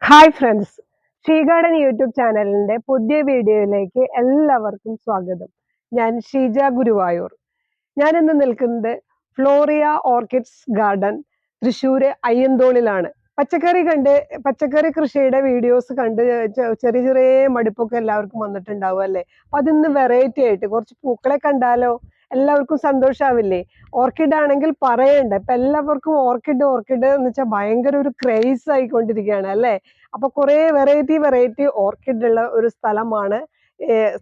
Hi friends, she garden YouTube ചാനലിന്റെ പുതിയ വീഡിയോയിലേക്ക് എല്ലാവർക്കും സ്വാഗതം. ഞാൻ ഷീജ ഗുരുവായൂർ. ഞാൻ ഇന്ന് നിൽക്കുന്നത് ഫ്ലോറിയ ഓർക്കിഡ്സ് ഗാർഡൻ തൃശ്ശൂര് അയ്യന്തോളിലാണ്. പച്ചക്കറി കൃഷിയുടെ വീഡിയോസ് കണ്ട് ചെറിയ ചെറിയ മടുപ്പൊക്കെ എല്ലാവർക്കും വന്നിട്ടുണ്ടാവും അല്ലേ? അപ്പൊ അതിന്ന് വെറൈറ്റി ആയിട്ട് കുറച്ച് പൂക്കളെ കണ്ടാലോ? എല്ലാവർക്കും സന്തോഷാവില്ലേ? ഓർക്കിഡ് ആണെങ്കിൽ പറയണ്ട, ഇപ്പൊ എല്ലാവർക്കും ഓർക്കിഡ് എന്ന് വെച്ചാൽ ഭയങ്കര ഒരു ക്രേസ് ആയിക്കൊണ്ടിരിക്കുകയാണ് അല്ലേ? അപ്പൊ കുറെ വെറൈറ്റി ഓർക്കിഡ് ഉള്ള ഒരു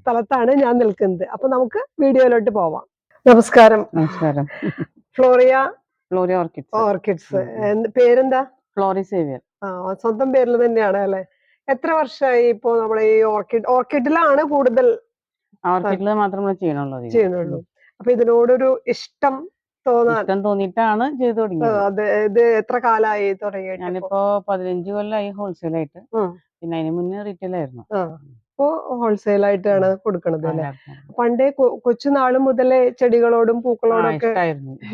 സ്ഥലത്താണ് ഞാൻ നിൽക്കുന്നത്. അപ്പൊ നമുക്ക് വീഡിയോയിലോട്ട് പോവാം. നമസ്കാരം. നമസ്കാരം. Floria orchids. പേരെന്താ? ഫ്ലോറി സേവിയർ. സ്വന്തം പേരിൽ തന്നെയാണ് അല്ലെ? എത്ര വർഷമായി ഇപ്പോ നമ്മളെ ഈ ഓർക്കിഡിലാണ് കൂടുതൽ ഓർക്കിഡില് മാത്രമേ ചെയ്യുന്നുള്ളൂ? അപ്പൊ ഇതിനോടൊരു ഇഷ്ടം തോന്നിയിട്ടാണ് ചെയ്തു തുടങ്ങിയത്. ഇത് എത്ര കാലമായി തുടങ്ങിയിട്ട്? ഞാനിപ്പോ 15 കൊല്ലമായി ഹോൾസെയിൽ ആയിട്ട്. പിന്നെ അതിന് മുന്നേ റീറ്റെയിൽ ആയിരുന്നു. ഇപ്പോ ഹോൾസെയിൽ ആയിട്ടാണ് കൊടുക്കണത് അല്ലെ? പണ്ടേ കൊച്ചുനാള് മുതലേ ചെടികളോടും പൂക്കളോടും ഒക്കെ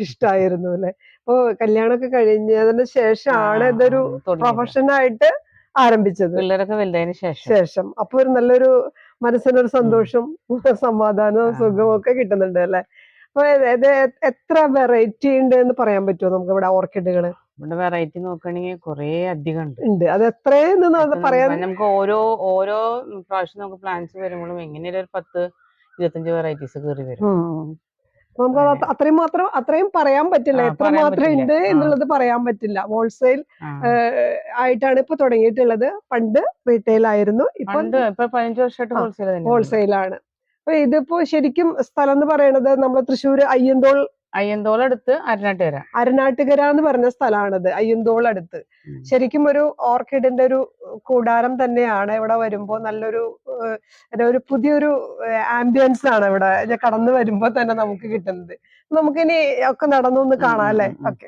ഇഷ്ടായിരുന്നു അല്ലെ? അപ്പൊ കല്യാണമൊക്കെ കഴിഞ്ഞതിന് ശേഷമാണ് ഇതൊരു പ്രൊഫഷനായിട്ട് ആരംഭിച്ചത്. പിള്ളേരൊക്കെ വലുതായതിനു ശേഷം അപ്പൊ ഒരു നല്ലൊരു മനസ്സിനൊരു സന്തോഷം, സമാധാനവും സുഖവും ഒക്കെ കിട്ടുന്നുണ്ട് അല്ലെ? അപ്പൊ എത്ര വെറൈറ്റി ഉണ്ട് എന്ന് പറയാൻ പറ്റുമോ നമുക്ക് ഇവിടെ ഓർക്കിഡുകള്? ഇവിടെ വെറൈറ്റി നോക്കുകയാണെങ്കിൽ കുറെ അധികം ഉണ്ട്. അത് എത്രയെന്ന് പറയാൻ നമുക്ക് ഓരോ പ്രാവശ്യം നമുക്ക് പ്ലാന്റ്സ് വരുമ്പോഴും എങ്ങനെയാലും ഒരു 10-25 വെറൈറ്റീസ് കയറി വരും. നമുക്ക് അത്രയും പറയാൻ പറ്റില്ല, എത്ര മാത്രം ഉണ്ട് എന്നുള്ളത് പറയാൻ പറ്റില്ല. ഹോൾസെയിൽ ആയിട്ടാണ് ഇപ്പൊ തുടങ്ങിയിട്ടുള്ളത്. പണ്ട് റീറ്റെയിൽ ആയിരുന്നു, ഇപ്പൊ 15 വർഷമായിട്ട് ഹോൾസെയിലാണ്. അപ്പൊ ഇതിപ്പോ ശരിക്കും സ്ഥലം എന്ന് പറയുന്നത് നമ്മളെ തൃശ്ശൂര് അയ്യന്തോൾ അടുത്ത് അരനാട്ടുകര എന്ന് പറഞ്ഞ സ്ഥലമാണത്. അയ്യന്തോൾ അടുത്ത് ശരിക്കും ഒരു ഓർക്കിഡിന്റെ ഒരു കൂടാരം തന്നെയാണ്. ഇവിടെ വരുമ്പോ നല്ലൊരു ഒരു പുതിയൊരു ആംബിയൻസ് ആണ് ഇവിടെ കടന്നു വരുമ്പോ തന്നെ നമുക്ക് കിട്ടുന്നത്. നമുക്കിനി ഒക്കെ നടന്നൊന്ന് കാണാം അല്ലേ? ഓക്കെ,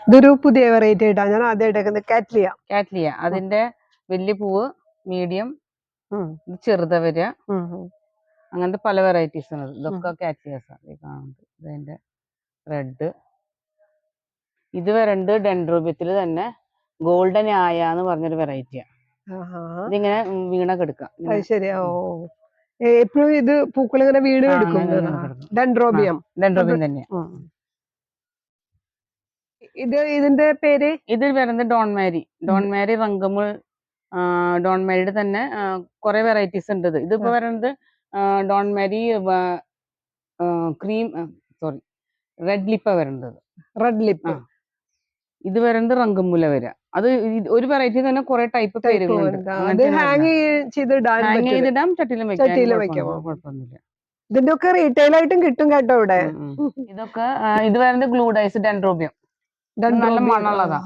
ഇതൊരു പുതിയ വെറൈറ്റി ആയിട്ടാണ് ഞാൻ ആദ്യമായിട്ട് കാറ്റ്ലിയ. അതിന്റെ വലിയ പൂവ്, മീഡിയം, ചെറുത വരിക, അങ്ങനത്തെ പല വെറൈറ്റീസ് ആണ്. ഇതൊക്കെ കാറ്റ്ലിയാസ് ആണ് കാണുന്നത്. ഇതിന്റെ റെഡ്. ഇത് വരുന്നത് ഡെൻഡ്രോബിയത്തിൽ തന്നെ ഗോൾഡൻ ആയ എന്ന് പറഞ്ഞൊരു വെറൈറ്റിയാണ്. ഇതിങ്ങനെ വീണ കിടക്കാം. എപ്പോഴും ഇത് പൂക്കൾ ഇങ്ങനെ വീണ് കിടക്കും. ഡെൻഡ്രോബിയം തന്നെയാ. ഇതിന്റെ പേര്? ഇത് വരുന്നത് ഡോൺ മാരി റങ്കമുൾ. ഡോൺ മാരിയുടെ തന്നെ കുറെ വെറൈറ്റീസ് ഉണ്ട്. ഇതിപ്പോ വരുന്നത് ഡോൺ മാരി റെഡ് ലിപ്പ വരുന്നത്. ഇത് വരുന്നത് റങ്കമുല വരിക. അത് ഒരു വെറൈറ്റി തന്നെ കുറെ ടൈപ്പ് പേരുകളുണ്ട്. ഹാങ് ചെയ്തിടാം, ചട്ടിയിലും വെക്കാം, കുഴപ്പമൊന്നുമില്ല. ഇതിന്റെ ഒക്കെ റീറ്റെയിൽ ആയിട്ടും കിട്ടും കേട്ടോ ഇവിടെ. ഇതൊക്കെ ഇത് വരുന്നത് ഗ്ലൂഡൈസ് ഡെൻഡ്രോബിയം. നല്ല മണമുള്ളതാ.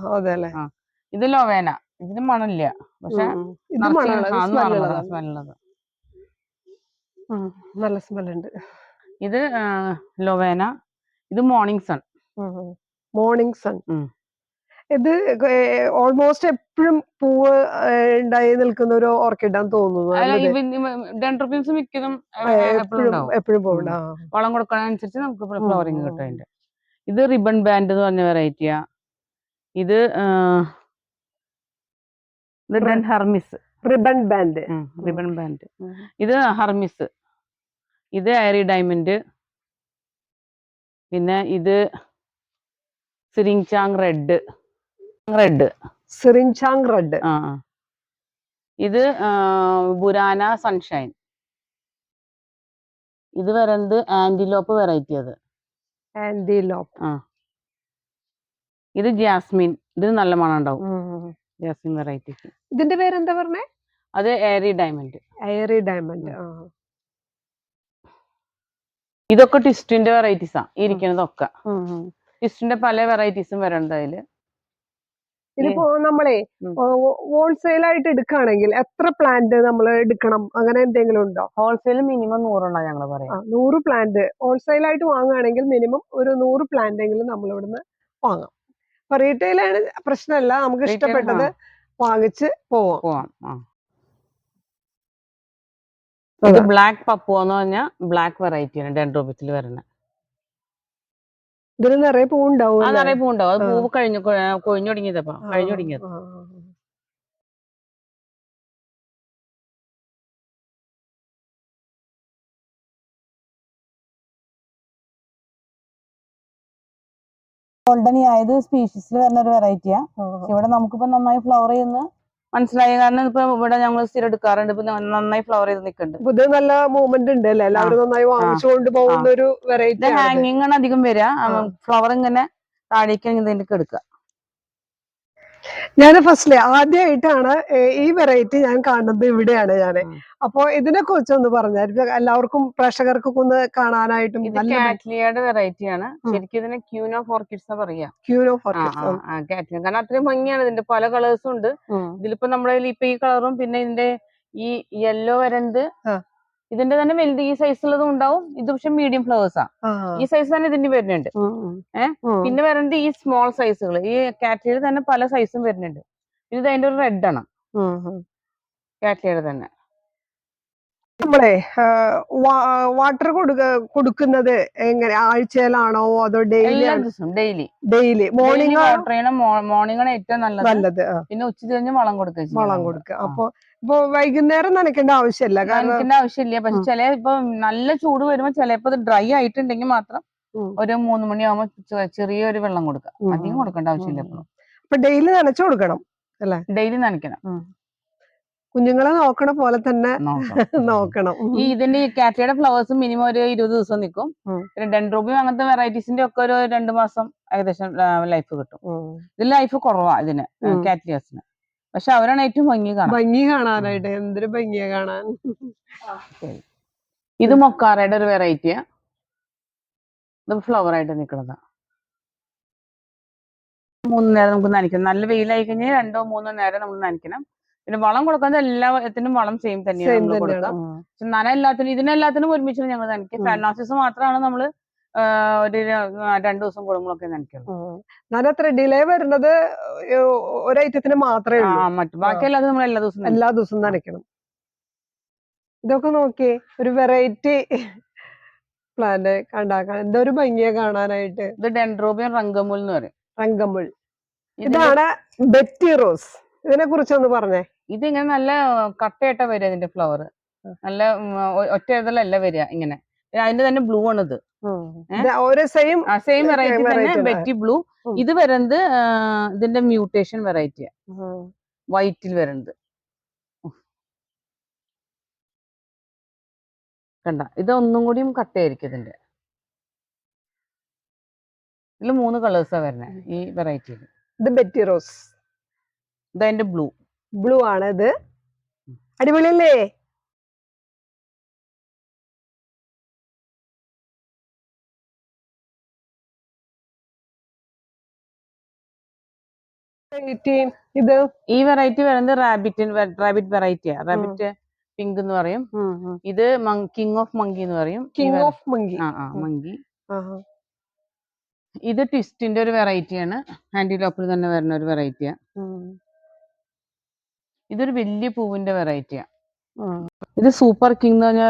ഇത് ലൊവേന. ഇതിന് മണമില്ല, പക്ഷെ നല്ല സ്മെല്ലുണ്ട്. ഇത് ലൊവേന. ഇത് മോർണിംഗ് സൺ. ഇത് ഓൾമോസ്റ്റ് എപ്പോഴും പൂവ് ഉണ്ടായി നിൽക്കുന്ന ഒരു ഓർക്കിഡാന്ന് തോന്നുന്നു. ഡെൻഡ്രോബിയംസ് മിക്കതും എപ്പോഴും പൂവുണ്ട്. വളം കൊടുക്കാനനുസരിച്ച് നമുക്ക് ഫ്ലവറിങ് കിട്ടും അതിന്റെ. ഇത് റിബൺ ബാൻഡ് എന്ന് പറഞ്ഞ വെറൈറ്റിയാ. ഇത് റിബൺ ബാൻഡ്. ഇത് ഹർമിസ്. ഇത് ഐറി ഡയമണ്ട്. പിന്നെ ഇത് സിറിങ്ചാങ് റെഡ്. ഇത് ബുരാന സൺഷൈൻ. ഇത് വരുന്നത് ആന്റിലോപ്പ് വെറൈറ്റി. ഇത് ജാസ്മിൻ. ഇതിന് നല്ല മണം ഉണ്ടാവും. Jasmine variety. ഇതിന്റെ പേരെന്താ പറഞ്ഞേ? അത് ഐറി ഡയമണ്ട്. ഇതൊക്കെ ട്വിസ്റ്റിന്റെ വെറൈറ്റീസാ ഇരിക്കുന്നതൊക്കെ. ട്വിസ്റ്റിന്റെ പല വെറൈറ്റീസും വരണ്ട അതില്. ഇതിപ്പോ നമ്മളെ ഹോൾസെയിൽ ആയിട്ട് എടുക്കുകയാണെങ്കിൽ എത്ര പ്ലാന്റ് നമ്മൾ എടുക്കണം, അങ്ങനെ എന്തെങ്കിലും ഉണ്ടോ? ഹോൾസെയിൽ മിനിമം 100 ഞങ്ങൾ പറയാം. 100 പ്ലാന്റ് ഹോൾസെയിൽ ആയിട്ട് വാങ്ങുകയാണെങ്കിൽ മിനിമം ഒരു 100 പ്ലാന്റ് എങ്കിലും നമ്മൾ ഇവിടുന്ന് വാങ്ങാം. അപ്പൊ റീറ്റെയിൽ ആണ് പ്രശ്നമല്ല, നമുക്ക് ഇഷ്ടപ്പെട്ടത് വാങ്ങിച്ച് പോവാം. ഇത് ബ്ലാക്ക് പപ്പു എന്ന് പറഞ്ഞാൽ ബ്ലാക്ക് വെറൈറ്റിയാണ് ഡെൻഡ്രോബിയത്തിൽ വരുന്നത്. ഇതിന് നിറയെ പൂവുണ്ടാവും. അത് പൂവ് കഴിഞ്ഞു തുടങ്ങിയത്. ഗോൾഡൻ ആയത് സ്പീഷീസിൽ വരുന്ന ഒരു വെറൈറ്റിയാ. ഇവിടെ നമുക്കിപ്പോ നന്നായി ഫ്ലവർ ചെയ്യുന്ന മനസ്സിലായ കാരണം ഇപ്പൊ ഇവിടെ ഞങ്ങൾ സ്ഥിരം എടുക്കാറുണ്ട്. ഇപ്പൊ നന്നായി ഫ്ലവർ ചെയ്ത് നിൽക്കുന്നുണ്ട്. ഇത് നല്ല മൂവ്മെന്റ് ഉണ്ട് അല്ലേ, എല്ലാവരും നന്നായി വാങ്ങിച്ചുകൊണ്ട് പോകുന്ന ഒരു വെറൈറ്റി. ഹാങ്ങിങ് ആണ് അധികം വരിക. ഫ്ലവർ ഇങ്ങനെ താഴേക്ക് ഇതിലേക്ക് എടുക്കുക. ഞാൻ ഫസ്റ്റില് ആദ്യമായിട്ടാണ് ഈ വെറൈറ്റി ഞാൻ കാണുന്നത് ഇവിടെയാണ് ഞാന്. അപ്പൊ ഇതിനെ കുറിച്ചൊന്ന് പറഞ്ഞാൽ എല്ലാവർക്കും പ്രേക്ഷകർക്കൊക്കെ ഒന്ന് കാണാനായിട്ടും. കാറ്റ്ലിയയുടെ വെറൈറ്റി ആണ്. ശരിക്കും ഇതിനെ ക്യൂൻ ഓഫ് ഓർക്കിഡ്സ് പറയാ. Queen of orchids. കാരണം അത്രയും ഭംഗിയാണ്. ഇതിന്റെ പല കളേഴ്സും ഉണ്ട്. ഇതിലിപ്പോ നമ്മുടെ ഇപ്പൊ ഈ കളറും പിന്നെ ഇതിന്റെ ഈ യെല്ലോ വരുന്നത് ഇതിന്റെ തന്നെ വലുത് ഈ സൈസുള്ളതും ഉണ്ടാവും. ഇത് പക്ഷെ മീഡിയം ഫ്ലവേഴ്സാ. ഈ സൈസ് തന്നെ ഇതിന്റെ വരുന്നുണ്ട്. പിന്നെ വരുന്നത് ഈ സ്മോൾ സൈസുകൾ. ഈ കാറ്റ്ലിയയിൽ തന്നെ പല സൈസും വരുന്നുണ്ട്. ഇത് അതിന്റെ ഒരു റെഡ് ആണ് കാറ്റ്ലിയയുടെ തന്നെ. നമ്മളെ വാട്ടർ കൊടുക്കുന്നത് എങ്ങനെ, ആഴ്ചയിലാണോ അതോ ഡെയിലി? ഡെയിലി മോർണിംഗ് മോർണിംഗ് ആണ് ഏറ്റവും നല്ലത്. പിന്നെ ഉച്ച കഴിഞ്ഞ് വളം കൊടുക്കുക. അപ്പൊ വൈകുന്നേരം നനയ്ക്കേണ്ട ആവശ്യമില്ല. നനയ്ക്കേണ്ട ആവശ്യമില്ല. പക്ഷെ ചില ഇപ്പൊ നല്ല ചൂട് വരുമ്പോ ചിലപ്പോ ഡ്രൈ ആയിട്ടുണ്ടെങ്കിൽ മാത്രം ഒരു 3 മണിയാവുമ്പോ ചെറിയൊരു വെള്ളം കൊടുക്കുക. അധികം കൊടുക്കേണ്ട ആവശ്യമില്ല. അപ്പൊ ഡെയിലി നനച്ചു കൊടുക്കണം അല്ലെ? ഡെയിലി നനയ്ക്കണം. കുഞ്ഞുങ്ങളെ നോക്കണ പോലെ തന്നെ നോക്കണം. ഈ ഇതിന്റെ ഈ കാറ്റ്ലിയയുടെ ഫ്ലവേഴ്സ് മിനിമം ഒരു 20 ദിവസം നിൽക്കും. പിന്നെ ഡെൻഡ്രോബിയം അങ്ങനത്തെ വെറൈറ്റീസിന്റെ ഒക്കെ ഒരു 2 മാസം ഏകദേശം ലൈഫ് കിട്ടും. ഇതിൽ ലൈഫ് കുറവാ ഇതിന്, കാറ്റ്ലിയസിന്. പക്ഷെ അവരാണ് ഏറ്റവും ഭംഗി കാണാനായിട്ട്. എന്തൊരു ഭംഗിയാ കാണാൻ. ഇത് മൊക്കാറയുടെ ഒരു വെറൈറ്റിയാ. ഇത് ഫ്ലവർ ആയിട്ട് നിൽക്കുന്നതാ. 3 നേരം നമുക്ക് നനയ്ക്കണം. നല്ല വെയിലായി കഴിഞ്ഞാൽ 2 or 3 നേരം നമ്മൾ നനയ്ക്കണം. പിന്നെ വളം കൊടുക്കുന്നത് എല്ലാത്തിനും വളം സെയിം തന്നെയാണ് കൊടുക്കുക. നന എല്ലാത്തിനും ഇതിനെല്ലാത്തിനും ഒരുമിച്ച് ഞങ്ങൾ നനയ്ക്കും. ഫാനാസിസ് മാത്രമാണ് നമ്മള് ഒരു 2 ദിവസം കൂടുമ്പോഴൊക്കെ നനയ്ക്കുള്ളൂ. ഞാനത്ര ഡിലേ വരുന്നത് ഒരു ഐറ്റത്തിന് മാത്രമേ ഉള്ളൂ. ബാക്കി എല്ലാതും നമ്മൾ എല്ലാ ദിവസവും നനയ്ക്കണം. ഇതൊക്കെ നോക്കിയേ, ഒരു വെറൈറ്റി പ്ലാന്റ് കണ്ടാക്കാൻ എന്തൊരു ഭംഗിയാ കാണാനായിട്ട്. ഇത് ഡെൻഡ്രോബിയം റംഗമുൾ എന്ന് പറയും. റംഗമുൾ. ഇതാണ് ബെറ്റി റോസ്. ഇതിനെ കുറിച്ചൊന്ന് പറഞ്ഞേ. ഇതിങ്ങനെ നല്ല കട്ടയായിട്ടാ വരിക. ഇതിന്റെ ഫ്ലവർ നല്ല ഒറ്റ ഇതളല്ല വരിക ഇങ്ങനെ. അതിന്റെ തന്നെ ബ്ലൂ ആണ് ഇത്. സെയിം വെറൈറ്റി തന്നെ ബെറ്റി ബ്ലൂ. ഇത് വരുന്നത് ഇതിന്റെ മ്യൂട്ടേഷൻ വെറൈറ്റിയാ, വൈറ്റിൽ വരുന്നത്. കണ്ട, ഇത് ഒന്നും കൂടിയും കട്ടയായിരിക്കും ഇതിന്റെ. ഇതിൽ 3 കളേഴ്സാ വരുന്നത് ഈ വെറൈറ്റിയിൽ. ഇത് ബെറ്റി റോസ്. ഇതതിന്റെ ബ്ലൂ ആണ് ഇത്. അടിപൊളിയല്ലേ? ഇത് ഈ വെറൈറ്റി വരുന്നത് റാബിറ്റ് വെറൈറ്റിയാ. റാബിറ്റ് പിങ്ക് എന്ന് പറയും. ഇത് കിങ് ഓഫ് മങ്കി എന്ന് പറയും. മങ്കി. ഇത് ട്വിസ്റ്റിന്റെ ഒരു വെറൈറ്റിയാണ്. ആന്റിലോപ്പിൽ തന്നെ വരുന്ന ഒരു വെറൈറ്റിയാ. ഇതൊരു വലിയ പൂവിന്റെ വെറൈറ്റിയാ. ഇത് സൂപ്പർ കിങ് എന്ന് പറഞ്ഞ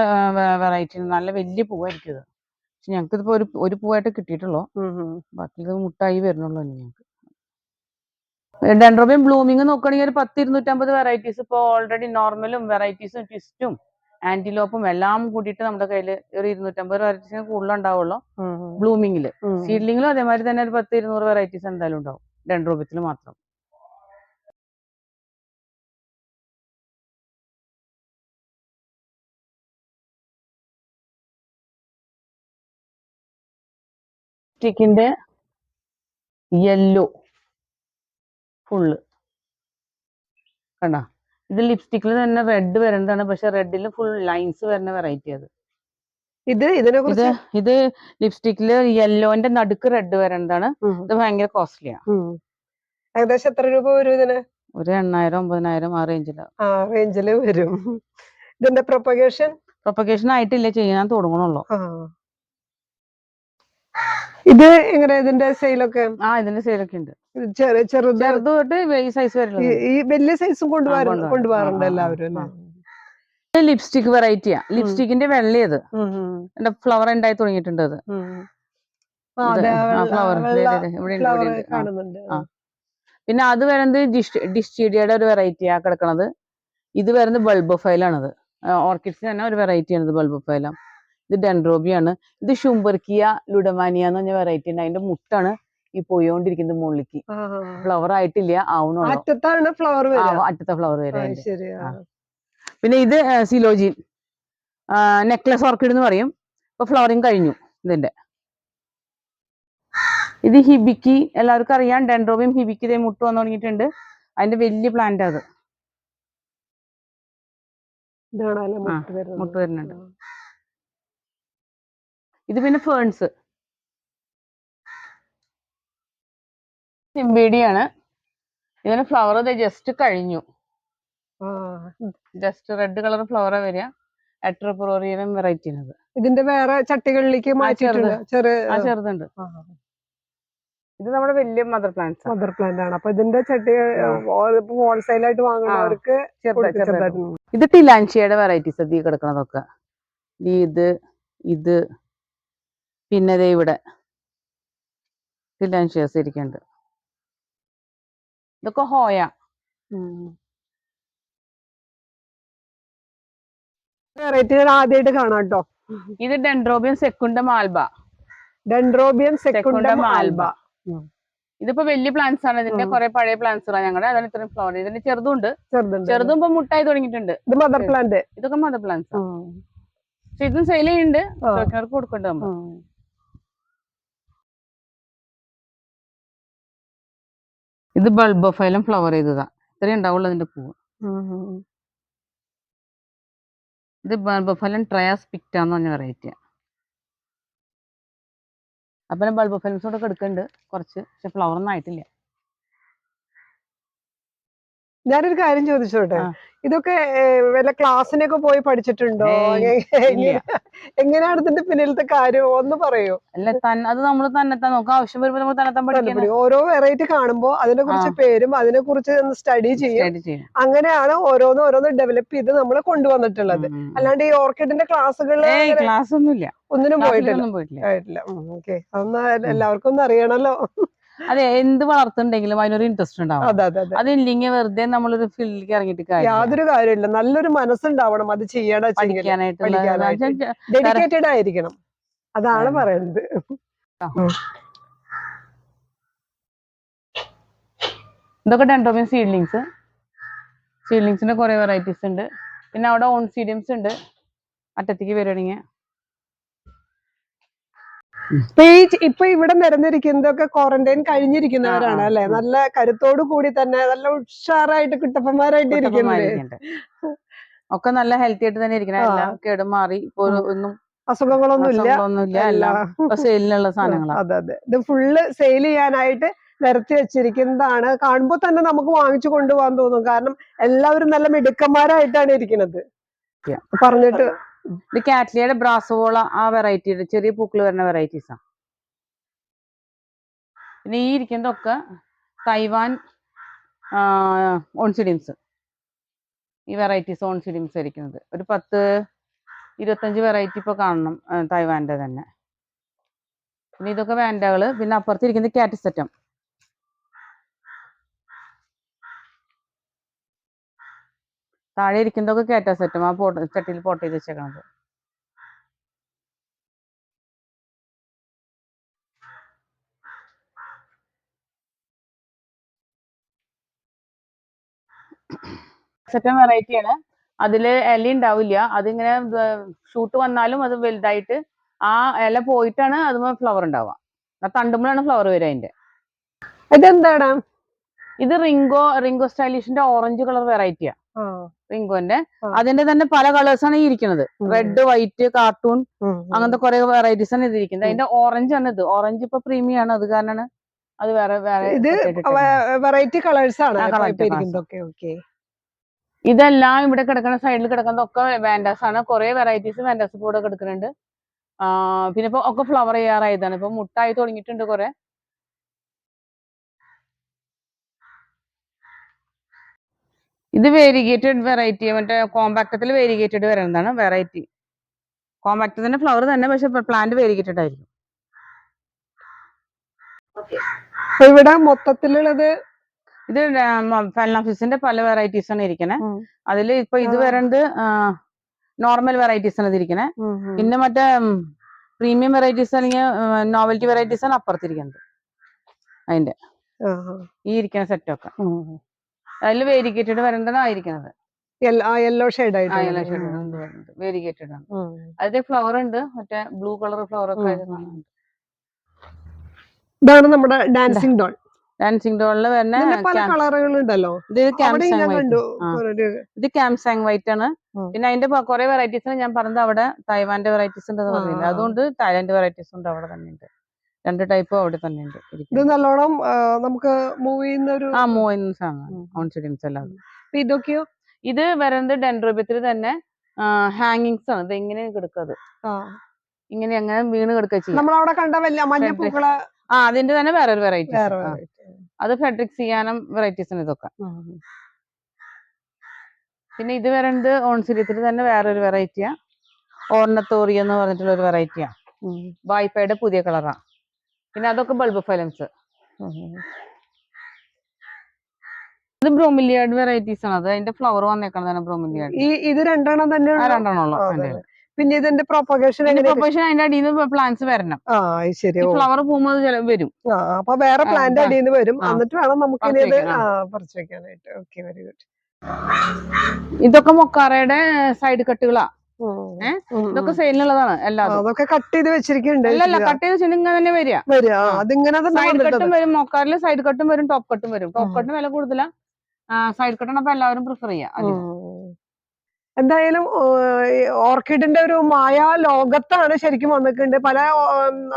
വെറൈറ്റി. നല്ല വലിയ പൂവായിരിക്കും ഇത്. പക്ഷെ ഞങ്ങൾക്ക് ഇതിപ്പോ ഒരു പൂവായിട്ട് കിട്ടിയിട്ടുള്ളൂ. ബാക്കി ഇത് മുട്ടായി വരുന്നുള്ളൂ ഞങ്ങൾക്ക്. ഡെൻഡ്രോബിയം ബ്ലൂമിങ് നോക്കുകയാണെങ്കിൽ ഒരു 10-250 വെറൈറ്റീസ് ഇപ്പൊ ഓൾറെഡി നോർമലും വെറൈറ്റീസും ട്വിസ്റ്റും ആന്റിലോപ്പും എല്ലാം കൂട്ടിയിട്ട് നമ്മുടെ കയ്യിൽ ഒരു 250 വെറൈറ്റീസിന് കൂടുതലുണ്ടാവുള്ളൂ ബ്ലൂമിങ്ങില്. സീഡ്ലിങ്ങിലും അതേമാതിരി തന്നെ ഒരു 10-200 വെറൈറ്റീസ് എന്തായാലും ഉണ്ടാവും ഡെൻഡ്രോബിയത്തിൽ മാത്രം. ലിപ്സ്റ്റിക്കിന്റെ യെല്ലോ ഫുള്ള് കണ്ട. ഇത് ലിപ്സ്റ്റിക്കിൽ തന്നെ റെഡ് വരുന്നതാണ്. പക്ഷെ റെഡിൽ ഫുൾ ലൈൻസ് വരുന്ന വെറൈറ്റി അത്. ഇത് ലിപ്സ്റ്റിക്കില് യെല്ലോന്റെ നടുക്ക് റെഡ് വരുന്നതാണ്. ഇത് ഭയങ്കര കോസ്റ്റ്ലിയാണ്. ഏകദേശം എത്ര രൂപ വരും ഇതിന്? ഒരു 8,000-9,000 ആ റേഞ്ചില് വരും. ഇതിന്റെ പ്രൊപ്പഗേഷൻ ആയിട്ടില്ല, ചെയ്യാൻ തുടങ്ങണുള്ളൂ. ഇത് എങ്ങനെ ഇതിന്റെ സെയിലൊക്കെ? ഇതിന്റെ സെയിലൊക്കെ ഉണ്ട്. ചെറുത് തൊട്ട് ഈ സൈസ് വരെ ഈ വലിയ സൈസും കൊണ്ടുപോകാറുണ്ട് എല്ലാവരും. ലിപ്സ്റ്റിക് വെറൈറ്റിയാ. ലിപ്സ്റ്റിക്കിന്റെ വെള്ളയത് ഫ്ലവർ ഉണ്ടായി തുടങ്ങിയിട്ടുണ്ട്. അത് പിന്നെ അത് വരുന്നത് ഡിസ്റ്റീഡിയയുടെ ഒരു വെറൈറ്റിയാ കിടക്കണത്. ഇത് വരുന്നത് ബൾബോഫൈലാണത്. ഓർക്കിഡ്സ് തന്നെ ഒരു വെറൈറ്റിയാണ് ഇത്, ബൾബോഫൈലം. ഇത് ഡെൻഡ്രോബിയാണ്. ഇത് ഷുംബർക്കിയ ലുഡമാനിയ എന്ന് പറഞ്ഞ വെറൈറ്റി ഉണ്ട്. അതിന്റെ മുട്ടാണ് ഈ പോയോണ്ടിരിക്കുന്നത് മുകളിലേക്ക്. ഫ്ലവർ ആയിട്ടില്ല, ആവണുള്ളൂ. അറ്റത്താണ് ഫ്ലവർ അറ്റത്തെ ഫ്ലവർ വരെ. ശരി. പിന്നെ ഇത് സിലോജിൻ നെക്ലസ് ഓർക്കിഡ് എന്ന് പറയും. ഇപ്പൊ ഫ്ലവറിങ് കഴിഞ്ഞു ഇതിന്റെ. ഇത് ഹിബിക്കി, എല്ലാവർക്കും അറിയാം. ഡെൻഡ്രോബിയം ഹിബിക്കി ഇതേ മുട്ട് വന്നു തുടങ്ങിയിട്ടുണ്ട്. അതിന്റെ വലിയ പ്ലാന്റ് അത് മുട്ട് വരുന്നുണ്ട്. ഇത് പിന്നെ ഫേൺസ് സിംബേഡിയാണ്. ഇതിന് ഫ്ലവർ ജസ്റ്റ് കഴിഞ്ഞു. ജസ്റ്റ് റെഡ് കളർ ഫ്ലവർ വരിക. എട്രോപൊറോറിയം വെറൈറ്റി. ഇതിന്റെ വേറെ ചട്ടികളിലേക്ക് ചെറുതുണ്ട്. ഇത് നമ്മുടെ വലിയ മദർ പ്ലാന്റ് ആണ്. അപ്പൊ ഇതിന്റെ ചട്ടി ഹോൾസെയിൽ ആയിട്ട് വാങ്ങുന്നവർക്ക് ഇത് ടിലാൻഷിയയുടെ വെറൈറ്റീസ് ഈ കിടക്കണതൊക്കെ. ഇത് പിന്നെ ഇവിടെ ടിലാൻഷിയസ് ഇരിക്കുന്നുണ്ട്. ഇതൊക്കെ ഹോയ. വെറൈറ്റി ആദ്യമായിട്ട് കാണാം കേട്ടോ. ഇത് ഡെൻഡ്രോബിയം സെക്കുണ്ടം ആൽബ. ഇതിപ്പോ വലിയ പ്ലാന്റ്സ് ആണ്. ഇതിന്റെ കുറെ പഴയ പ്ലാന്റ്സ് ആണ് ഞങ്ങളുടെ. അതാണ് ഇത്രയും ഫ്ലവർ. ഇതിന്റെ ചെറുതും ഇപ്പൊ മുട്ടായി തുടങ്ങിയിട്ടുണ്ട്. ഇത് മദർ പ്ലാന്റ്. ഇതൊക്കെ മദർ പ്ലാന്റ്സ്. പക്ഷെ ഇതും സെയിൽ ചെയ്യുന്നുണ്ട്, കൊടുക്കണ്ട. ഇത് ബൾബോഫൈലം ഫ്ലവർ ചെയ്തതാ. ഇത്രയും ഉണ്ടാവുള്ളൂ അതിന്റെ പൂവ്. ഇത് ബൾബോഫൈലം ട്രയാസ് പിക്റ്റ എന്ന് പറഞ്ഞ വെറൈറ്റിയാ. അപ്പൊ ബൾബോഫൈലംസ് കൂടെ എടുക്കുന്നുണ്ട് കുറച്ച്. പക്ഷെ ഫ്ലവർ ഒന്നും ആയിട്ടില്ല. ഞാനൊരു കാര്യം ചോദിച്ചോട്ടെ, ഇതൊക്കെ വല്ല ക്ലാസ്സിനൊക്കെ പോയി പഠിച്ചിട്ടുണ്ടോ? എങ്ങനെയാണ് ഇതിന്റെ പിന്നിലത്തെ കാര്യം ഒന്ന് പറയോ? അല്ല, അത് നമ്മൾ തന്നെ നോക്കാം. ആവശ്യം വരുമ്പോൾ നമ്മൾ തന്നെ പഠിക്കണം. ഓരോ വെറൈറ്റി കാണുമ്പോൾ അതിനെ കുറിച്ച് പേരും അതിനെ കുറിച്ച് സ്റ്റഡി ചെയ്യും. അങ്ങനെയാണ് ഓരോന്ന് ഡെവലപ്പ് ചെയ്ത് നമ്മൾ കൊണ്ടുവന്നിട്ടുള്ളത്. അല്ലാണ്ട് ഈ ഓർക്കിഡിന്റെ ക്ലാസ് ഒന്നിനും പോയിട്ടില്ല. ഓക്കെ, അതൊന്ന് എല്ലാവർക്കും ഒന്ന് അറിയണല്ലോ. അതെ, എന്ത് വളർത്തുണ്ടെങ്കിലും അതിനൊരു ഇൻട്രസ്റ്റ് ഉണ്ടാവും. അതില്ലെങ്കിൽ വെറുതെ നമ്മളൊരു ഫീൽഡിലേക്ക് ഇറങ്ങിയിട്ട് യാതൊരു കാര്യമില്ല. നല്ലൊരു മനസ്സുണ്ടാവണം അത് ഡെഡിക്കേറ്റഡ് ആയിരിക്കണം. അതാണ് പറയുന്നത്. ഇതൊക്കെ ഡെൻഡ്രോബിയം സീഡ്ലിങ്സിന്റെ കുറെ വെറൈറ്റീസ് ഉണ്ട്. പിന്നെ അവിടെ ഓൺസീഡിയംസ് ഉണ്ട്. അറ്റത്തേക്ക് വരികയാണെങ്കിൽ ഇപ്പൊ ഇവിടെ നിരന്നിരിക്കുന്നതൊക്കെ ക്വാറന്റൈൻ കഴിഞ്ഞിരിക്കുന്നവരാണ് അല്ലെ? നല്ല കരുത്തോടു കൂടി തന്നെ നല്ല ഉഷാറായിട്ട് കുട്ടപ്പന്മാരായിട്ട് ഇരിക്കുന്നത്. ഒക്കെ നല്ല ഹെൽത്തി ആയിട്ട് തന്നെ ഇരിക്കണം. എല്ലാം കേടുമാറി ഒന്നും അസുഖങ്ങളൊന്നുമില്ല. എല്ലാം സെയിലിനുള്ള സാധനങ്ങളാണ്. അതെ, ഇത് ഫുള്ള് സെയിൽ ചെയ്യാനായിട്ട് നിരത്തി വെച്ചിരിക്കുന്നതാണ്. കാണുമ്പോൾ തന്നെ നമുക്ക് വാങ്ങിച്ചു കൊണ്ടുപോകാൻ തോന്നും. കാരണം എല്ലാവരും നല്ല മിടുക്കന്മാരായിട്ടാണ് ഇരിക്കുന്നത്. പറഞ്ഞിട്ട് ഇത് കാറ്റ്ലിയയുടെ ബ്രാസോവോള ആ വെറൈറ്റിയുടെ ചെറിയ പൂക്കൾ വരുന്ന വെറൈറ്റീസാ. പിന്നെ ഈ ഇരിക്കുന്നതൊക്കെ തൈവാൻ ഓൺസിഡിംസ്. ഈ വെറൈറ്റീസ് ഓൺസിഡിംസ് ഇരിക്കുന്നത് ഒരു 10-25 വെറൈറ്റി ഇപ്പൊ കാണണം തൈവാന്റെ തന്നെ. പിന്നെ ഇതൊക്കെ വാൻഡകള്. പിന്നെ അപ്പുറത്തിരിക്കുന്നത് കാറ്റിസെറ്റം. താഴെ ഇരിക്കുന്നതൊക്കെ കാറ്റാസെറ്റം. ആ ചട്ടിയിൽ പോട്ട് ചെയ്ത് വെച്ചേക്കണത്. സെറ്റം വെറൈറ്റിയാണ്. അതില് ഇല ഉണ്ടാവില്ല. അതിങ്ങനെ ഷൂട്ട് വന്നാലും അത് വലുതായിട്ട് ആ ഇല പോയിട്ടാണ് അതുമ്പോൾ ഫ്ലവർ ഉണ്ടാവുക. തണ്ടുമ്പോഴാണ് ഫ്ലവർ വരിക അതിന്റെ. ഇതെന്താണ്? ഇത് റിംഗോ സ്റ്റൈലിഷിന്റെ ഓറഞ്ച് കളർ വെറൈറ്റിയാ. റിംഗോന്റെ അതിന്റെ തന്നെ പല കളേഴ്സാണ് ഈ ഇരിക്കുന്നത്. റെഡ്, വൈറ്റ്, കാർട്ടൂൺ, അങ്ങനത്തെ കുറെ വെറൈറ്റീസ് ആണ് ഇതിരിക്കുന്നത്. അതിന്റെ ഓറഞ്ച് ആണ് ഇത്. ഓറഞ്ച് ഇപ്പൊ പ്രീമിയം ആണ്. അത് കാരണമാണ് അത് വേറെ വെറൈറ്റി കളേഴ്സ് ആണ്. ഇതെല്ലാം ഇവിടെ കിടക്കുന്ന സൈഡിൽ കിടക്കുന്നതൊക്കെ വാൻഡാസ് ആണ്. കുറെ വെറൈറ്റീസ് വാൻഡാസ് കൂടെ കിടക്കുന്നുണ്ട്. പിന്നെ ഇപ്പൊ ഒക്കെ ഫ്ലവർ ചെയ്യാറായതാണ്. ഇപ്പൊ മുട്ടായി തുടങ്ങിയിട്ടുണ്ട് കുറെ. ഇത് വേരിഗേറ്റഡ് വെറൈറ്റി. മറ്റേ കോമ്പാക്ടത്തിൽ വേരിഗേറ്റഡ് വരുന്നതാണ് വെറൈറ്റി. കോമ്പാക്ടത്തിന്റെ ഫ്ലവർ തന്നെ, പക്ഷെ പ്ലാന്റ് വേരിഗേറ്റഡ് ആയിരിക്കും. ഇവിടെ മൊത്തത്തിലുള്ളത് ഇത് ഫെലനോഫിസിന്റെ പല വെറൈറ്റീസ് ആണ് ഇരിക്കണേ. അതില് ഇപ്പൊ ഇത് വരണ്ട് നോർമൽ വെറൈറ്റീസ് ആണ് ഇതിരിക്കണേ. പിന്നെ മറ്റേ പ്രീമിയം വെറൈറ്റീസ് അല്ലെങ്കിൽ നോവൽറ്റി വെറൈറ്റീസ് ആണ് അപ്പുറത്തിരിക്കുന്നത്. അതിന്റെ ഈ ഇരിക്കുന്ന സെറ്റൊക്കെ അതിൽ വേരിക്കേറ്റഡ് വരേണ്ടതായിരിക്കുന്നത്. യെല്ലോ ഷെയ്ഡ് വേരിക്കേറ്റഡ് ആണ്. അതിന്റെ ഫ്ലവർ ഉണ്ട്, മറ്റേ ബ്ലൂ കളർ ഫ്ലവർ ഒക്കെ ഇതാണ് നമ്മുടെ ഡാൻസിങ് ഡോൾ. ഡാൻസിങ് ഡോളില് വരുന്ന പല കളറുകൾ ഉണ്ടല്ലോ. ഇത് ക്യാംസാങ് വൈറ്റ് ആണ്. പിന്നെ അതിന്റെ കുറെ വെറൈറ്റീസ് ഞാൻ പറഞ്ഞത് അവിടെ തായ്വാന്റെ വെറൈറ്റീസ് ഉണ്ടെന്ന് പറഞ്ഞില്ല, അതുകൊണ്ട് തായ്ലാന്റ് വെറൈറ്റീസ് ഉണ്ട് അവിടെ തന്നെ ഉണ്ട്. 2 ടൈപ്പും അവിടെ തന്നെ ഉണ്ട്. ഇത് നല്ലോണം നമുക്ക് മൂവ് ചെയ്യുന്ന സാധനം എല്ലാം. ഇതൊക്കെയോ ഇത് വരുന്നത് ഡെൻഡ്രോബിയത്തിൽ തന്നെ ഹാങ്ങിങ്സ് ആണ്. ഇത് എങ്ങനെ കിടക്കുന്നത്, ഇങ്ങനെ അങ്ങനെ വീണ് കിടക്കുക ചെയ്യും. നമ്മളവിടെ കണ്ട മഞ്ഞപ്പൂക്കള് അതിന്റെ തന്നെ വേറൊരു വെറൈറ്റി, അത് ഫെഡറിക്സിയാനം വെറൈറ്റീസ് ആണ് ഇതൊക്കെ. പിന്നെ ഇത് വരുന്നത് ഓൺസിലിയത്തിൽ തന്നെ വേറൊരു വെറൈറ്റിയാ, ഓർണത്തോറിയ എന്ന് പറഞ്ഞിട്ടുള്ള ഒരു വെറൈറ്റിയാ. വായ്പയുടെ പുതിയ കളറാ. പിന്നെ അതൊക്കെ ബൾബ് ഫൈലംസ്. ഇത് ബ്രോമിലിയാഡ് വെറൈറ്റീസ് ആണ്. അത് അതിന്റെ ഫ്ലവർ വന്നേക്കണതാണ് ബ്രോമിലിയാഡ്. ഇത് രണ്ടെണ്ണം തന്നെ, രണ്ടെണ്ണമുള്ളൂ. പിന്നെ ഇതിന്റെ പ്രൊപ്പഗേഷൻ അതിന്റെ അടിയിൽ നിന്ന് പ്ലാന്റ്സ് വരണം. ഫ്ലവർ പോകുമ്പോൾ വരും. അപ്പൊ വേറെ പ്ലാന്റ് അടിയിൽ നിന്ന് വരും, എന്നിട്ട് വേണം നമുക്ക് പറിച്ചു വെക്കാനായിട്ട്. Okay, very good. ഇതൊക്കെ മൊക്കാറയുടെ സൈഡ് കട്ടുകളാ. ഇതൊക്കെ സെയിലിനുള്ളതാണ്. അതൊക്കെ കട്ട് ചെയ്ത് വെച്ചിരിക്കുന്നുണ്ട്. അല്ലല്ല, കട്ട് ചെയ്ത് ഇങ്ങനെ തന്നെ വരിക. സൈഡ് കട്ടും വരും, മൊക്കാറിൽ സൈഡ് കട്ടും വരും, ടോപ്പ് കട്ടും വരും. ടോപ്പ് കട്ടിന് വില കൂടുതലാ, സൈഡ് കട്ടാണ് അപ്പൊ എല്ലാവരും പ്രിഫർ ചെയ്യാം. എന്തായാലും ഓർക്കിഡിന്റെ ഒരു മായാ ലോകത്താണ് ശരിക്കും വന്നിട്ടുണ്ട്. പല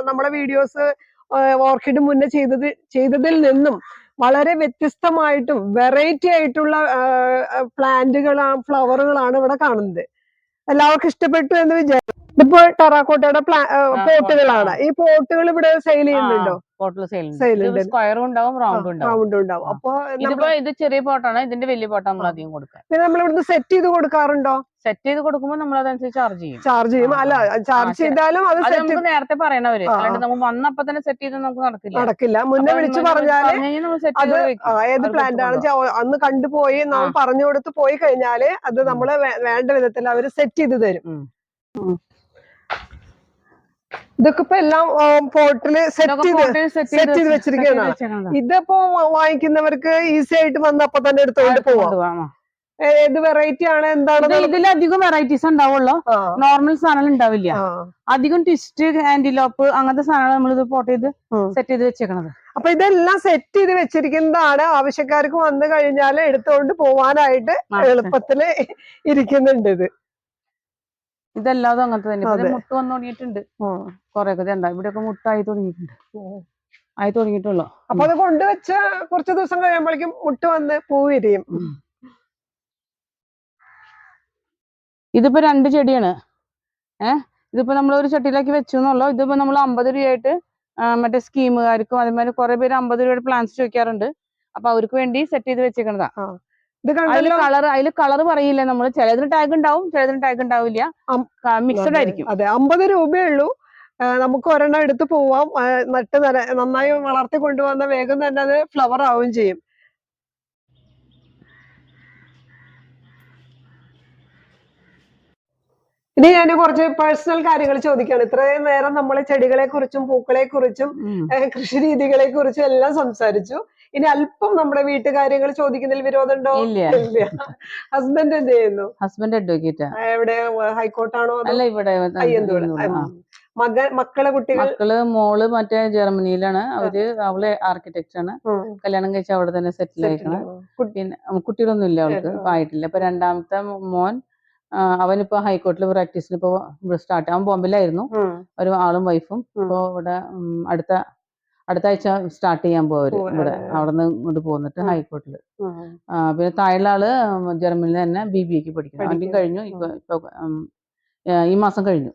നമ്മുടെ വീഡിയോസ് ഓർക്കിഡ് മുന്നേ ചെയ്തതിൽ നിന്നും വളരെ വ്യത്യസ്തമായിട്ടും വെറൈറ്റി ആയിട്ടുള്ള പ്ലാന്റുകളാണ്, ഫ്ലവറുകളാണ് ഇവിടെ കാണുന്നത്. എല്ലാവർക്കും ഇഷ്ടപ്പെട്ടു എന്ന് വിചാരിച്ചു. ഇതിപ്പോ ടെറാക്കോട്ടയുടെ പോട്ടുകളാണ്. ഈ പോട്ടുകൾ ഇവിടെ സെയിൽ ചെയ്യുന്നുണ്ടോ? സ്ക്വയറും ഉണ്ടാവും, റൗണ്ടും ഉണ്ടാവും. അപ്പൊ ഇത് ചെറിയ പോട്ടാണ്, ഇതിന്റെ വലിയ പോട്ടാണ് നമ്മൾ അധികം കൊടുക്കുക. പിന്നെ നമ്മൾ ഇവിടുന്ന് സെറ്റ് ചെയ്ത് കൊടുക്കാറുണ്ടോ? സെറ്റ് ചെയ്ത് കൊടുക്കുമ്പോൾ നമ്മൾ അതനുസരിച്ച് ചാർജ് ചെയ്യും. അല്ല, ചാർജ് ചെയ്താലും അത് നമുക്ക് നേരത്തെ പറയണവര്, അല്ലാണ്ട് നമുക്ക് വന്നപ്പോ തന്നെ സെറ്റ് ചെയ്ത് നമുക്ക് നടക്കില്ല. മുന്നേ വിളിച്ച് പറഞ്ഞാല് അത് ഏത് പ്ലാന്റ് ആണ് അന്ന് കണ്ടുപോയി നമ്മൾ പറഞ്ഞു കൊടുത്ത് പോയി കഴിഞ്ഞാല് അത് നമ്മള് വേണ്ട വിധത്തിൽ അവര് സെറ്റ് ചെയ്ത് തരും. ഇതൊക്കെ ഇപ്പൊ എല്ലാം പോട്ടില് സെറ്റ് ചെയ്ത് വെച്ചിരിക്കുകയാണ്. ഇതിപ്പോ വാങ്ങിക്കുന്നവർക്ക് ഈസി ആയിട്ട് വന്നപ്പോ തന്നെ എടുത്തുകൊണ്ട് പോവാം. ഏത് വെറൈറ്റി ആണ്, എന്താണ്? ഇതിലധികം വെറൈറ്റീസ് ഉണ്ടാവുള്ളൂ, നോർമൽ സാധനങ്ങൾ ഉണ്ടാവില്ല. അധികം ട്വിസ്റ്റ്, ആന്റിലോപ്പ് അങ്ങനത്തെ സാധനങ്ങൾ നമ്മൾ ഇത് പോട്ട് ചെയ്ത് സെറ്റ് ചെയ്ത് വെച്ചേക്കണത്. അപ്പൊ ഇതെല്ലാം സെറ്റ് ചെയ്ത് വെച്ചിരിക്കുന്നതാണ്. ആവശ്യക്കാർക്ക് വന്നു കഴിഞ്ഞാൽ എടുത്തുകൊണ്ട് പോവാനായിട്ട് എളുപ്പത്തില് ഇരിക്കുന്നുണ്ട്. ഇതെല്ലാതും അങ്ങനത്തെ തന്നെ. മുട്ട വന്നു തുടങ്ങിയിട്ടുണ്ട് കൊറേയൊക്കെ. ഇവിടെയൊക്കെ മുട്ടായി തുടങ്ങിയിട്ടുണ്ട്, ആയി തുടങ്ങിയിട്ടുള്ളൂ. അപ്പൊ അത് കൊണ്ടുവച്ച കുറച്ച് ദിവസം കഴിയുമ്പോഴേക്കും മുട്ട വന്ന് പൂ വിരിയും. ഇതിപ്പോ 2 ചെടിയാണ്. ഇതിപ്പോ നമ്മൾ ഒരു ചട്ടിയിലാക്കി വെച്ചു എന്നുള്ളൂ. ഇതിപ്പോ നമ്മൾ 50 രൂപയായിട്ട് മറ്റേ സ്കീമുകാർക്കും അതേമാതിരി കുറെ പേര് 50 രൂപയുടെ പ്ലാന്റ്സ് ചോദിക്കാറുണ്ട്. അപ്പൊ അവർക്ക് വേണ്ടി സെറ്റ് ചെയ്ത് വെച്ചേക്കണതാ. അതില് കളർ പറയില്ല നമ്മള്. ചിലതിന് ടാഗ് ഉണ്ടാവും, ചിലതിന് ടാഗ് ഉണ്ടാവില്ല, മിക്സഡ് ആയിരിക്കും. അതെ, 50 രൂപയേ ഉള്ളൂ. നമുക്ക് ഒരെണ്ണം എടുത്ത് പോവാം. നന്നായി വളർത്തി കൊണ്ടുവന്ന വേഗം തന്നെ അത് ഫ്ലവർ ആവുകയും ചെയ്യും. ഇനി ഞാൻ കുറച്ച് പേഴ്സണൽ കാര്യങ്ങൾ ചോദിക്കുകയാണ്. ഇത്രയും നേരം നമ്മൾ ചെടികളെ കുറിച്ചും പൂക്കളെ കുറിച്ചും കൃഷി രീതികളെ കുറിച്ചും എല്ലാം സംസാരിച്ചു. ഇനി അല്പം നമ്മുടെ വീട്ടുകാര്യങ്ങൾ ചോദിക്കുന്നതിൽ വിരോധമുണ്ടോ? ഇല്ല. ഹസ്ബൻഡ് എന്ത് ചെയ്യുന്നു? Husband advocate. എവിടെ, ഹൈക്കോർട്ടാണോ? അല്ല, ഇവിടെ മക്കളെ കുട്ടികൾ? മോള് മറ്റേ ജർമ്മനിയിലാണ്. അവള് ആർക്കിടെക്ട് ആണ്. കല്യാണം കഴിച്ച അവിടെ തന്നെ സെറ്റിൽ ആയിക്കണം. പിന്നെ കുട്ടികളൊന്നും ഇല്ല അവൾക്ക്, ആയിട്ടില്ല. ഇപ്പൊ രണ്ടാമത്തെ മോൻ അവനിപ്പോ ഹൈക്കോർട്ടിൽ പ്രാക്ടീസിന് ഇപ്പൊ സ്റ്റാർട്ട്. അവൻ ബോംബെയിലായിരുന്നു, ഒരു ആളും വൈഫും. ഇപ്പൊ ഇവിടെ അടുത്ത ആഴ്ച സ്റ്റാർട്ട് ചെയ്യാൻ പോവര് ഇവിടെ. അവിടെ നിന്ന് ഇങ്ങോട്ട് പോന്നിട്ട് ഹൈക്കോർട്ടില്. പിന്നെ താഴെ ആള് ജർമ്മനിയിൽ തന്നെ BBA പഠിക്കുന്നു. അവൻ്റെ കഴിഞ്ഞു. ഇപ്പൊ ഈ മാസം കഴിഞ്ഞു.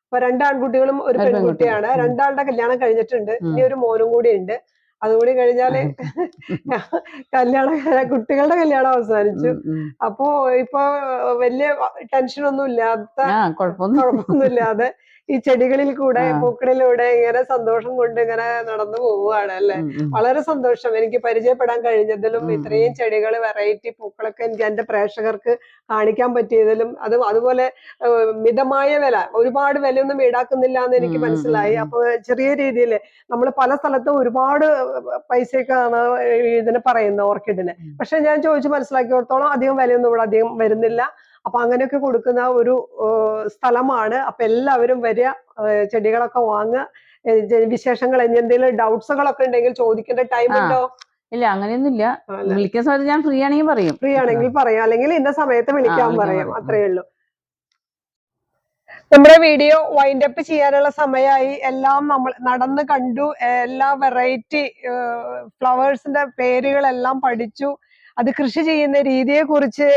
അപ്പൊ 2 ആൺകുട്ടികളും ഒരു പെൺകുട്ടിയാണ്. 2ആളുടെ കല്യാണം കഴിഞ്ഞിട്ടുണ്ട്. ഇനി ഒരു മോനും കൂടി ഉണ്ട്. അതുകൂടി കഴിഞ്ഞാല് കുട്ടികളുടെ കല്യാണം അവസാനിച്ചു. അപ്പോ ഇപ്പൊ വലിയ ടെൻഷനൊന്നും ഇല്ലാത്ത, കുഴപ്പമൊന്നുമില്ലാതെ ഈ ചെടികളിൽ കൂടെ പൂക്കളിലൂടെ ഇങ്ങനെ സന്തോഷം കൊണ്ട് ഇങ്ങനെ നടന്നു പോവുകയാണ് അല്ലെ. വളരെ സന്തോഷം എനിക്ക് പരിചയപ്പെടാൻ കഴിഞ്ഞതിലും ഇത്രയും ചെടികൾ വെറൈറ്റി പൂക്കളൊക്കെ എനിക്ക് എന്റെ പ്രേക്ഷകർക്ക് കാണിക്കാൻ പറ്റിയതിലും അതുപോലെ മിതമായ വില, ഒരുപാട് വിലയൊന്നും ഈടാക്കുന്നില്ല എന്ന് എനിക്ക് മനസ്സിലായി. അപ്പൊ ചെറിയ രീതിയിൽ നമ്മൾ പല സ്ഥലത്തും ഒരുപാട് പൈസയൊക്കെയാണ് ഇതിന് പറയുന്നത് ഓർക്കിഡിന്. പക്ഷെ ഞാൻ ചോദിച്ചു മനസ്സിലാക്കിയോടത്തോളം അധികം വിലയൊന്നും ഇവിടെ അധികം വരുന്നില്ല. അപ്പൊ അങ്ങനെയൊക്കെ കൊടുക്കുന്ന ഒരു സ്ഥലമാണ്. അപ്പൊ എല്ലാവരും വരിക, ചെടികളൊക്കെ വാങ്ങുക. വിശേഷങ്ങൾ എന്തെങ്കിലും ഡൗട്ട്സുകളൊക്കെ ഉണ്ടെങ്കിൽ ചോദിക്കേണ്ട ടൈം ഉണ്ടോ? ഇല്ല, അങ്ങനെയൊന്നുമില്ല. വിളിക്കുന്ന സമയത്ത് ഞാൻ ഫ്രീ ആണെങ്കിൽ പറയും. ഫ്രീ ആണെങ്കിൽ പറയാം, അല്ലെങ്കിൽ ഇന്ന സമയത്ത് വിളിക്കാൻ പറയാം, അത്രയേ ഉള്ളൂ. നമ്മുടെ വീഡിയോ വൈൻഡ് അപ്പ് ചെയ്യാനുള്ള സമയമായി. എല്ലാം നമ്മൾ നടന്ന് കണ്ടു, എല്ലാ വെറൈറ്റി ഫ്ലവേഴ്സിന്റെ പേരുകളെല്ലാം പഠിച്ചു. അത് കൃഷി ചെയ്യുന്ന രീതിയെ കുറിച്ച്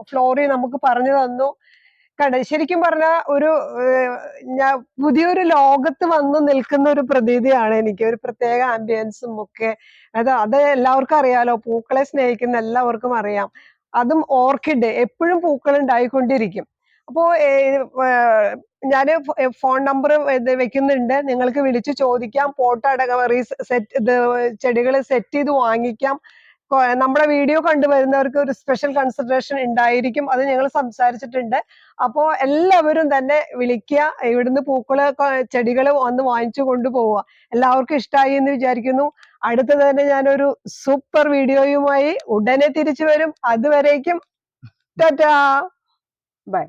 ഫ്ലോറി നമുക്ക് പറഞ്ഞു തന്നു. ശരിക്കും പറഞ്ഞ ഒരു പുതിയൊരു ലോകത്ത് വന്ന് നിൽക്കുന്ന ഒരു പ്രതീതിയാണ് എനിക്ക്. ഒരു പ്രത്യേക ആംബിയൻസും ഒക്കെ അത് എല്ലാവർക്കും അറിയാലോ, പൂക്കളെ സ്നേഹിക്കുന്ന എല്ലാവർക്കും അറിയാം. അതും ഓർക്കിഡ് എപ്പോഴും പൂക്കൾ ഉണ്ടായിക്കൊണ്ടിരിക്കും. അപ്പോ ഞാന് ഫോൺ നമ്പർ വെക്കുന്നുണ്ട്, നിങ്ങൾക്ക് വിളിച്ചു ചോദിക്കാം. പോട്ട് അടക്കം ചെടികൾ സെറ്റ് ചെയ്ത് വാങ്ങിക്കാം. നമ്മുടെ വീഡിയോ കണ്ടുവരുന്നവർക്ക് ഒരു സ്പെഷ്യൽ കൺസിഡറേഷൻ ഉണ്ടായിരിക്കും, അത് ഞങ്ങൾ സംസാരിച്ചിട്ടുണ്ട്. അപ്പോ എല്ലാവരും തന്നെ വിളിക്കുക, ഇവിടുന്ന് പൂക്കള് ചെടികൾ വന്ന് വാങ്ങിച്ചു കൊണ്ടുപോവുക. എല്ലാവർക്കും ഇഷ്ടമായി എന്ന് വിചാരിക്കുന്നു. അടുത്തത് തന്നെ ഞാനൊരു സൂപ്പർ വീഡിയോയുമായി ഉടനെ തിരിച്ചു വരും. അതുവരേക്കും ടാറ്റാ, ബൈ.